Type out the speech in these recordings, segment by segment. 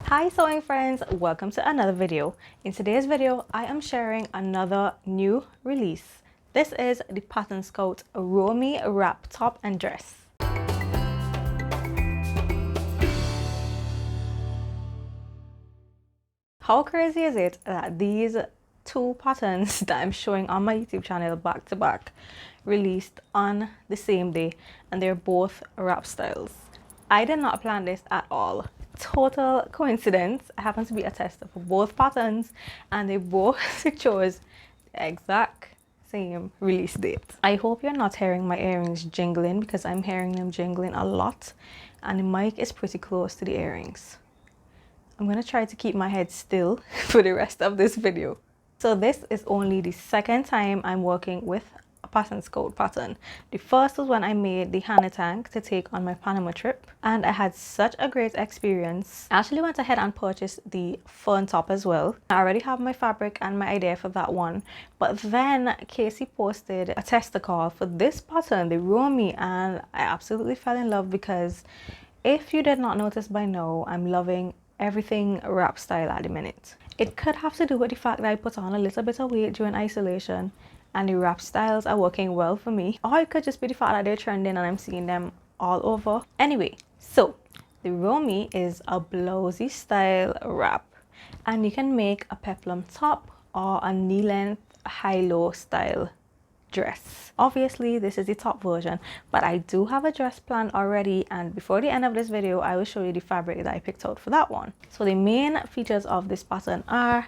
Hi sewing friends, welcome to another video. In today's video I am sharing another new release. This is the Pattern Scout ROMY wrap top and dress. How crazy is it that these two patterns that I'm showing on my YouTube channel back to back released on the same day, and they're both wrap styles. I did not plan this at all. Total coincidence. I happen to be a tester for both patterns and they both chose the exact same release date. I hope you're not hearing my earrings jingling, because I'm hearing them jingling a lot and the mic is pretty close to the earrings. I'm gonna try to keep my head still for the rest of this video. So this is only the second time I'm working with a Pattern Scout pattern. The first was when I made the Hannah tank to take on my Panama trip, and I had such a great experience. I actually went ahead and purchased the fern top as well. I already have my fabric and my idea for that one, but then Casey posted a tester call for this pattern, the ROMY, and I absolutely fell in love, because if you did not notice by now, I'm loving everything wrap style at the minute. It could have to do with the fact that I put on a little bit of weight during isolation and the wrap styles are working well for me, or it could just be the fact that they're trending and I'm seeing them all over. Anyway, so the ROMY is a blousy style wrap, and you can make a peplum top or a knee length high-low style dress. Obviously this is the top version, but I do have a dress planned already, and before the end of this video I will show you the fabric that I picked out for that one. So the main features of this pattern are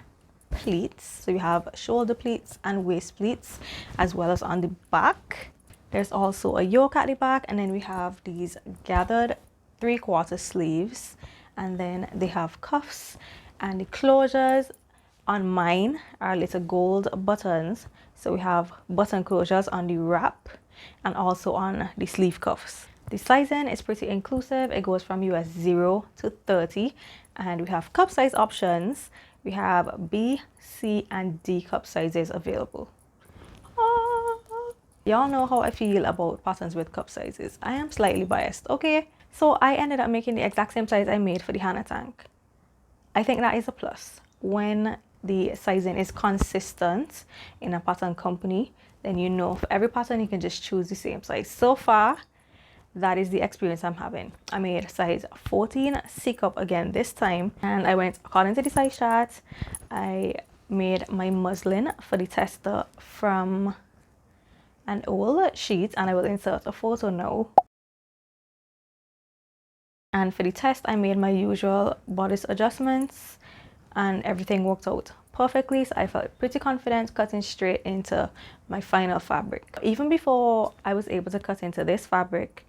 pleats. So you have shoulder pleats and waist pleats, as well as on the back. There's also a yoke at the back, and then we have these gathered 3/4 sleeves, and then they have cuffs, and the closures on mine are little gold buttons. So we have button closures on the wrap and also on the sleeve cuffs. The sizing is pretty inclusive. It goes from US 0 to 30, and we have cup size options. We have B, C, and D cup sizes available. Y'all know how I feel about patterns with cup sizes. I am slightly biased, okay? So I ended up making the exact same size I made for the Hannah tank. I think that is a plus. When the sizing is consistent in a pattern company, then you know for every pattern you can just choose the same size. So far, that is the experience I'm having. I made size 14 C cup again this time, and I went according to the size chart. I made my muslin for the tester from an old sheet, and I will insert a photo now. And for the test I made my usual bodice adjustments, and everything worked out perfectly, so I felt pretty confident cutting straight into my final fabric. Even before I was able to cut into this fabric,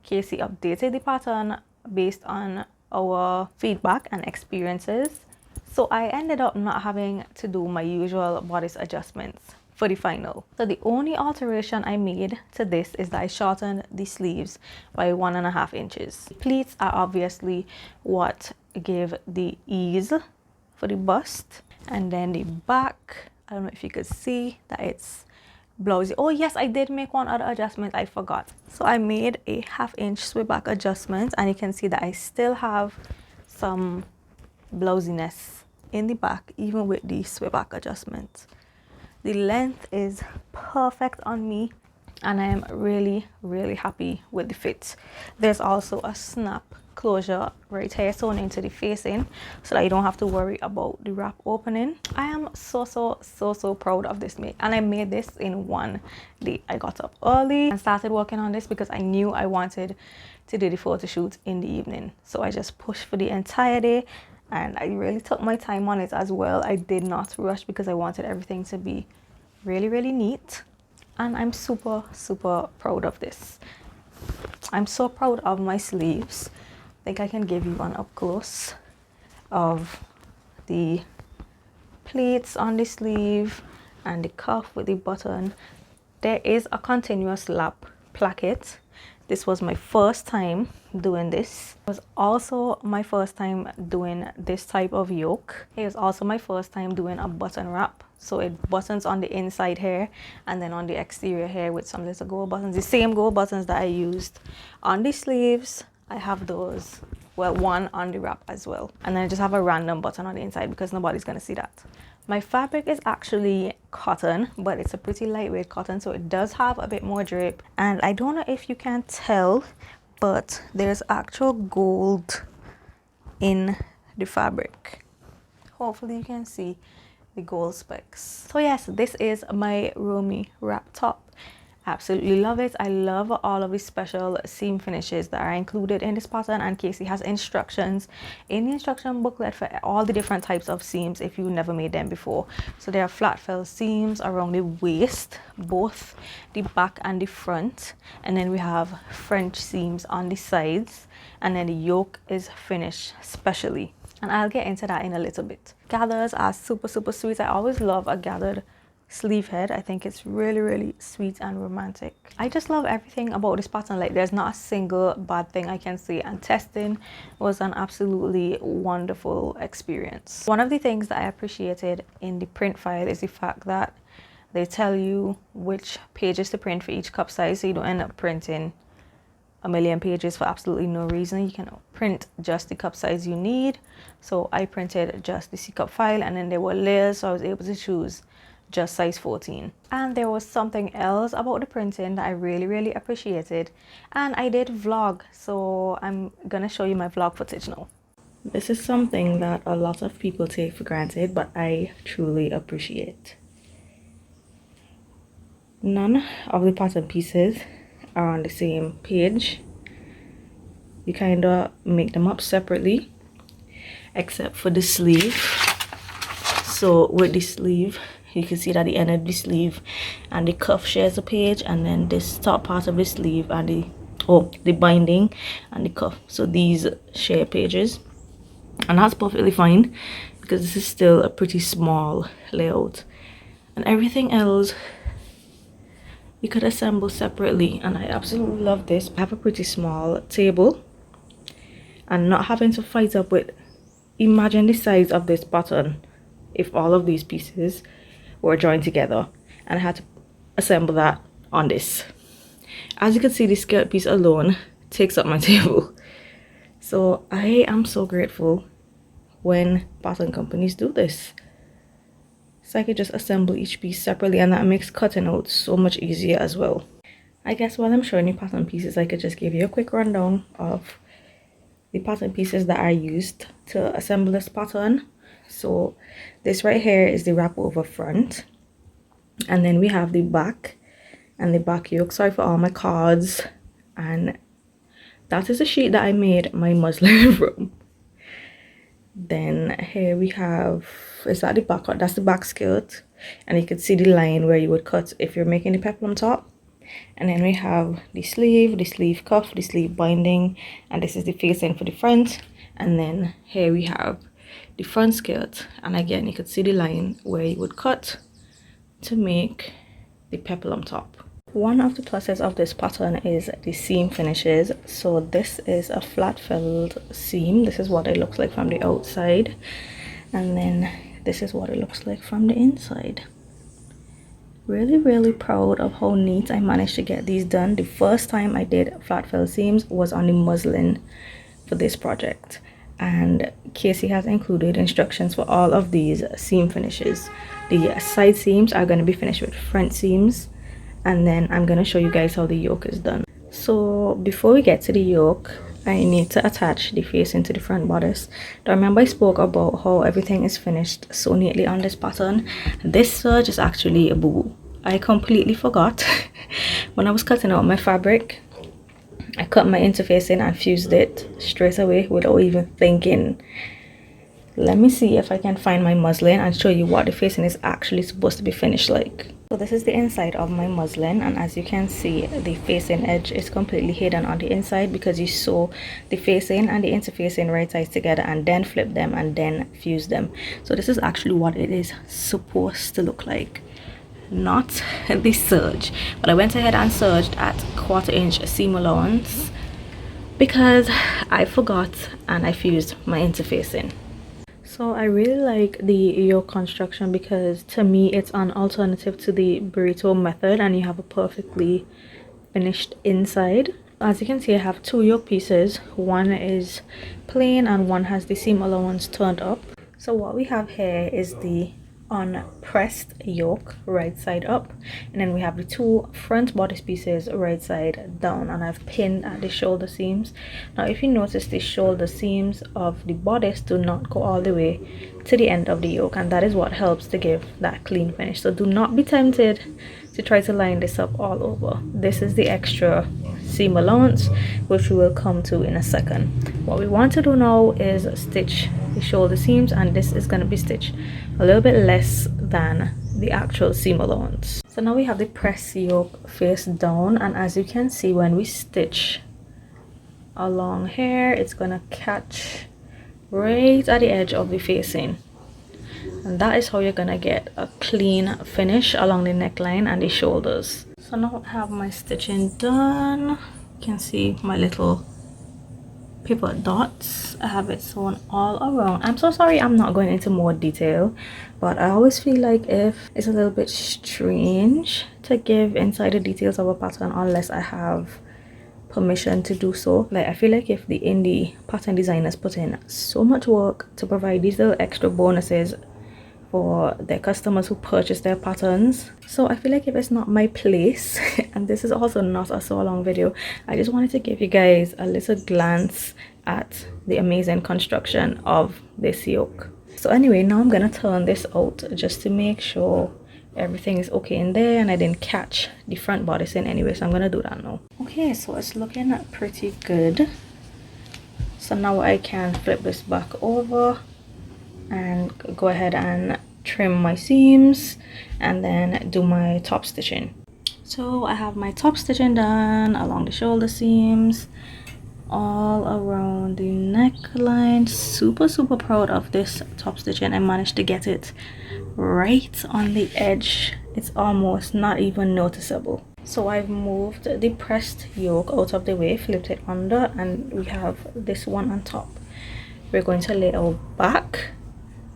Casey updated the pattern based on our feedback and experiences, so I ended up not having to do my usual bodice adjustments for the final. So the only alteration I made to this is that I shortened the sleeves by 1.5 inches. The pleats are obviously what give the ease for the bust, and then the back, I don't know if you could see that it's blousy. Oh yes, I did make one other adjustment, I forgot. So I made a 1/2 inch sweep back adjustment, and you can see that I still have some blousiness in the back even with the sweep back adjustment. The length is perfect on me, and I am really happy with the fit. There's also a snap closure right here sewn into the facing, so that you don't have to worry about the wrap opening. I am so proud of this make, and I made this in one day. I got up early and started working on this because I knew I wanted to do the photo shoot in the evening, so I just pushed for the entire day, and I really took my time on it as well. I did not rush because I wanted everything to be really neat, and I'm super proud of this. I'm so proud of my sleeves. I think I can give you one up close of the pleats on the sleeve and the cuff with the button. There is a continuous lap placket. This was my first time doing this. It was also my first time doing this type of yoke. It was also my first time doing a button wrap. So it buttons on the inside here and then on the exterior here with some little gold buttons. The same gold buttons that I used on the sleeves, I have those well, one on the wrap as well, and then I just have a random button on the inside because nobody's gonna see that. My fabric is actually cotton, but it's a pretty lightweight cotton, so it does have a bit more drape. And I don't know if you can tell, but there's actual gold in the fabric. Hopefully you can see the gold specks. So yes, this is my ROMY wrap top. Absolutely love it. I love all of the special seam finishes that are included in this pattern, and Casey has instructions in the instruction booklet for all the different types of seams if you never made them before. So there are flat fell seams around the waist, both the back and the front, and then we have French seams on the sides, and then the yoke is finished specially, and I'll get into that in a little bit. Gathers are super sweet. I always love a gathered sleeve head. I think it's really sweet and romantic. I just love everything about this pattern. Like, there's not a single bad thing I can say, and testing was an absolutely wonderful experience. One of the things that I appreciated in the print file is the fact that they tell you which pages to print for each cup size, so you don't end up printing a million pages for absolutely no reason. You can print just the cup size you need. So I printed just the C cup file, and then there were layers, so I was able to choose just size 14. And there was something else about the printing that I really appreciated, and I did vlog, so I'm gonna show you my vlog footage now. This is something that a lot of people take for granted, but I truly appreciate. None of the pattern pieces are on the same page. You kind of make them up separately, except for the sleeve. So with the sleeve, you can see that the end of the sleeve and the cuff shares a page, and then this top part of the sleeve and the binding and the cuff, so these share pages, and that's perfectly fine because this is still a pretty small layout. And everything else you could assemble separately, and I absolutely love this. I have a pretty small table, and not having to fight up with, imagine the size of this pattern if all of these pieces were joined together, and I had to assemble that on this. As you can see, the skirt piece alone takes up my table. So I am so grateful when pattern companies do this, so I could just assemble each piece separately, and that makes cutting out so much easier as well. I guess while I'm showing you pattern pieces, I could just give you a quick rundown of the pattern pieces that I used to assemble this pattern. So this right here is the wrap over front, and then we have the back and the back yoke. Sorry for all my cards. And that is a sheet that I made my muslin from. Then here we have, is that the back? That's the back skirt, and you can see the line where you would cut if you're making the peplum top. And then we have the sleeve cuff, the sleeve binding, and this is the facing for the front. And then here we have the front skirt, and again you could see the line where you would cut to make the peplum top. One of the pluses of this pattern is the seam finishes. So this is a flat felled seam. This is what it looks like from the outside, and then this is what it looks like from the inside. Really proud of how neat I managed to get these done. The first time I did flat fell seams was on the muslin for this project, and Casey has included instructions for all of these seam finishes. The side seams are going to be finished with front seams, and then I'm going to show you guys how the yoke is done. So before we get to the yoke, I need to attach the facing to the front bodice. Now remember I spoke about how everything is finished so neatly on this pattern. This serge is actually a boo-boo. I completely forgot. When I was cutting out my fabric, I cut my interfacing and fused it straight away without even thinking. Let me see if I can find my muslin and show you what the facing is actually supposed to be finished like. So this is the inside of my muslin, and as you can see, the facing edge is completely hidden on the inside because you sew the facing and the interfacing right sides together and then flip them and then fuse them. So this is actually what it is supposed to look like, not the serge. But I went ahead and serged at 1/4 inch seam allowance because I forgot and I fused my interfacing. So I really like the yoke construction because to me it's an alternative to the burrito method, and you have a perfectly finished inside. As you can see, I have two yoke pieces. One is plain and one has the seam allowance turned up. So what we have here is the unpressed yoke right side up, and then we have the two front bodice pieces right side down, and I've pinned at the shoulder seams. Now if you notice, the shoulder seams of the bodice do not go all the way to the end of the yoke, and that is what helps to give that clean finish. So do not be tempted to try to line this up all over. This is the extra seam allowance, which we will come to in a second. What we want to do now is stitch the shoulder seams, and this is going to be stitched a little bit less than the actual seam allowance. So now we have the press yoke face down, and as you can see, when we stitch along here, it's going to catch right at the edge of the facing, and that is how you're gonna get a clean finish along the neckline and the shoulders. So now I have my stitching done. You can see my little paper dots. I have it sewn all around. I'm so sorry I'm not going into more detail, but I always feel like if it's a little bit strange to give inside the details of a pattern unless I have permission to do so. Like, I feel like if the indie pattern designers put in so much work to provide these little extra bonuses for their customers who purchase their patterns, so I feel like if it's not my place and this is also not a so long video, I just wanted to give you guys a little glance at the amazing construction of this yoke. So anyway, now I'm gonna turn this out just to make sure everything is okay in there and I didn't catch the front bodice in anyway, so I'm gonna do that now. Okay, so it's looking pretty good. So now I can flip this back over and go ahead and trim my seams and then do my top stitching. So I have my top stitching done along the shoulder seams, all around the neckline. Super proud of this top stitching. I managed to get it right on the edge. It's almost not even noticeable. So I've moved the pressed yoke out of the way, flipped it under, and we have this one on top. We're going to lay our back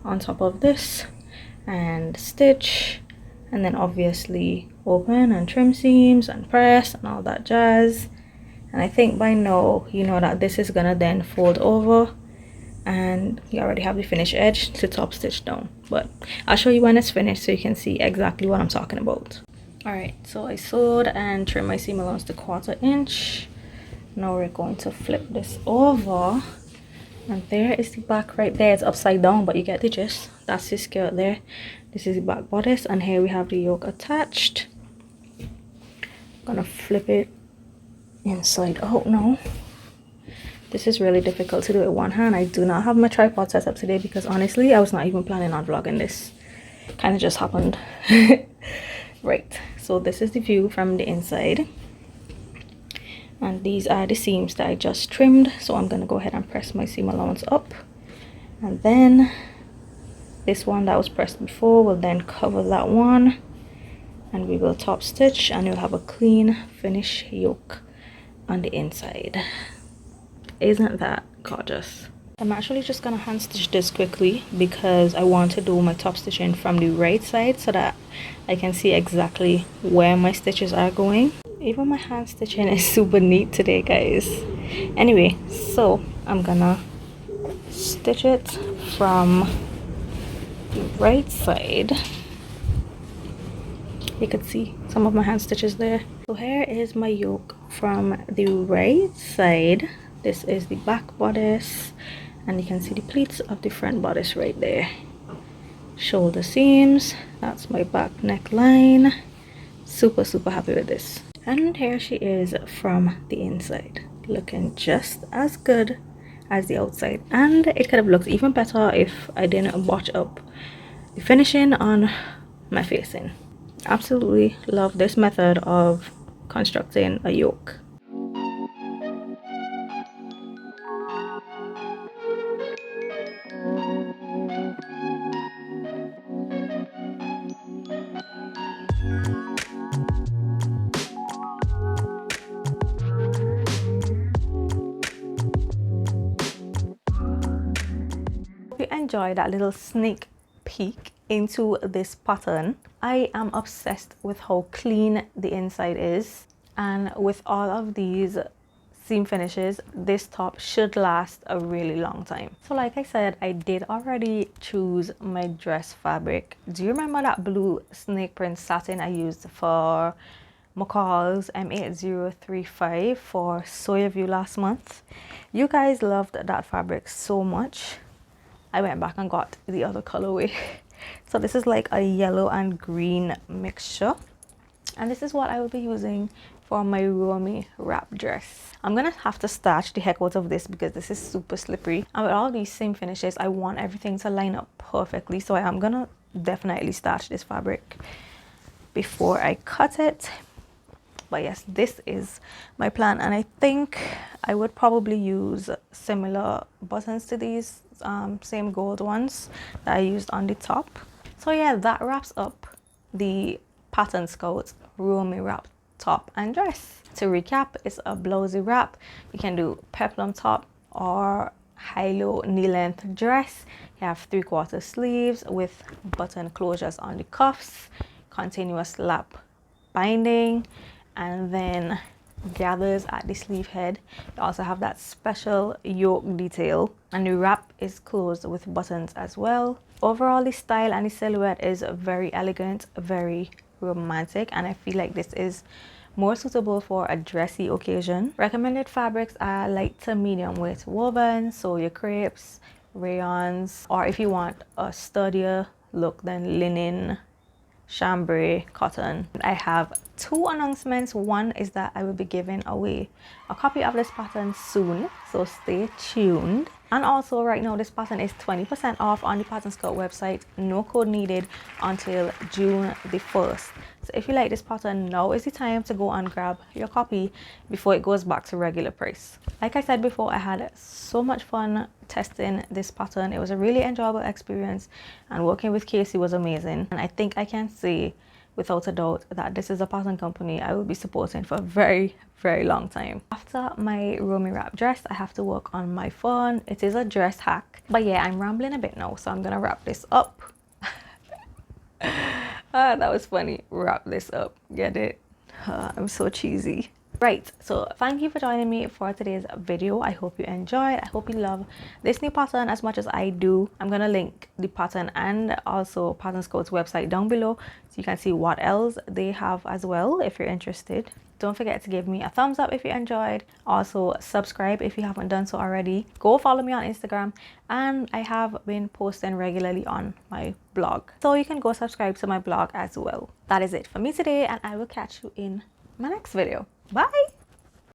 on top of this and stitch, and then obviously open and trim seams and press and all that jazz. And I think by now you know that this is gonna then fold over and you already have the finished edge to top stitch down, but I'll show you when it's finished so you can see exactly what I'm talking about. All right, so I sewed and trimmed my seam allowance to 1/4 inch. Now we're going to flip this over, and there is the back right there. It's upside down, but you get the gist. That's the skirt there. This is the back bodice, and here we have the yoke attached. I'm gonna flip it inside out now. This is really difficult to do with one hand. I do not have my tripod set up today because honestly I was not even planning on vlogging this. Kind of just happened. Right, so this is the view from the inside, and these are the seams that I just trimmed. So I'm gonna go ahead and press my seam allowance up, and then this one that was pressed before will then cover that one, and we will top stitch and you'll have a clean finish yoke on the inside. Isn't that gorgeous? I'm actually just gonna hand stitch this quickly because I want to do my top stitching from the right side so that I can see exactly where my stitches are going. Even my hand stitching is super neat today, guys. Anyway, so I'm gonna stitch it from the right side. You could see some of my hand stitches there. So here is my yoke from the right side. This is the back bodice, and you can see the pleats of the front bodice right there. Shoulder seams, that's my back neckline. Super happy with this. And here she is from the inside, looking just as good as the outside, and it could have looked even better if I didn't botch up the finishing on my facing. Absolutely love this method of constructing a yoke. Hope you enjoyed that little sneak peek into this pattern. I am obsessed with how clean the inside is, and with all of these seam finishes, this top should last a really long time. So like I said, I did already choose my dress fabric. Do you remember that blue snake print satin I used for McCall's M8035 for Soya View last month? You guys loved that fabric so much. I went back and got the other colorway. So this is like a yellow and green mixture. And this is what I will be using for my ROMY wrap dress. I'm gonna have to starch the heck out of this because this is super slippery. And with all these same finishes, I want everything to line up perfectly. So I am gonna definitely starch this fabric before I cut it. But yes, this is my plan. And I think I would probably use similar buttons to these same gold ones that I used on the top. So yeah, that wraps up the Pattern Scout ROMY wrap top and dress. To recap, it's a blousey wrap. You can do peplum top or high-low knee-length dress. You have 3/4 sleeves with button closures on the cuffs, continuous lap binding, and then gathers at the sleeve head. You also have that special yoke detail, and the wrap is closed with buttons as well. Overall, the style and the silhouette is very elegant, very romantic, and I feel like this is more suitable for a dressy occasion. Recommended fabrics are light to medium weight woven, so your crepes, rayons, or if you want a sturdier look, then linen, chambray, cotton. I have 2 announcements. One is that I will be giving away a copy of this pattern soon, so stay tuned. And also right now this pattern is 20% off on the Pattern Scout website. No code needed until June the 1st. So if you like this pattern, now is the time to go and grab your copy before it goes back to regular price. Like I said before, I had so much fun testing this pattern. It was a really enjoyable experience, and working with Casey was amazing. And I think I can say without a doubt that this is a pattern company I will be supporting for a very, very long time. After my ROMY wrap dress, I have to work on my phone. It is a dress hack. But yeah, I'm rambling a bit now, so I'm gonna wrap this up. That was funny. Wrap this up. Get it? I'm so cheesy. Right, so thank you for joining me for today's video. I hope you enjoyed. I hope you love this new pattern as much as I do. I'm gonna link the pattern and also Pattern Scout's website down below so you can see what else they have as well if you're interested. Don't forget to give me a thumbs up if you enjoyed. Also subscribe if you haven't done so already. Go follow me on Instagram, and I have been posting regularly on my blog, so you can go subscribe to my blog as well. That is it for me today, and I will catch you in my next video. Bye.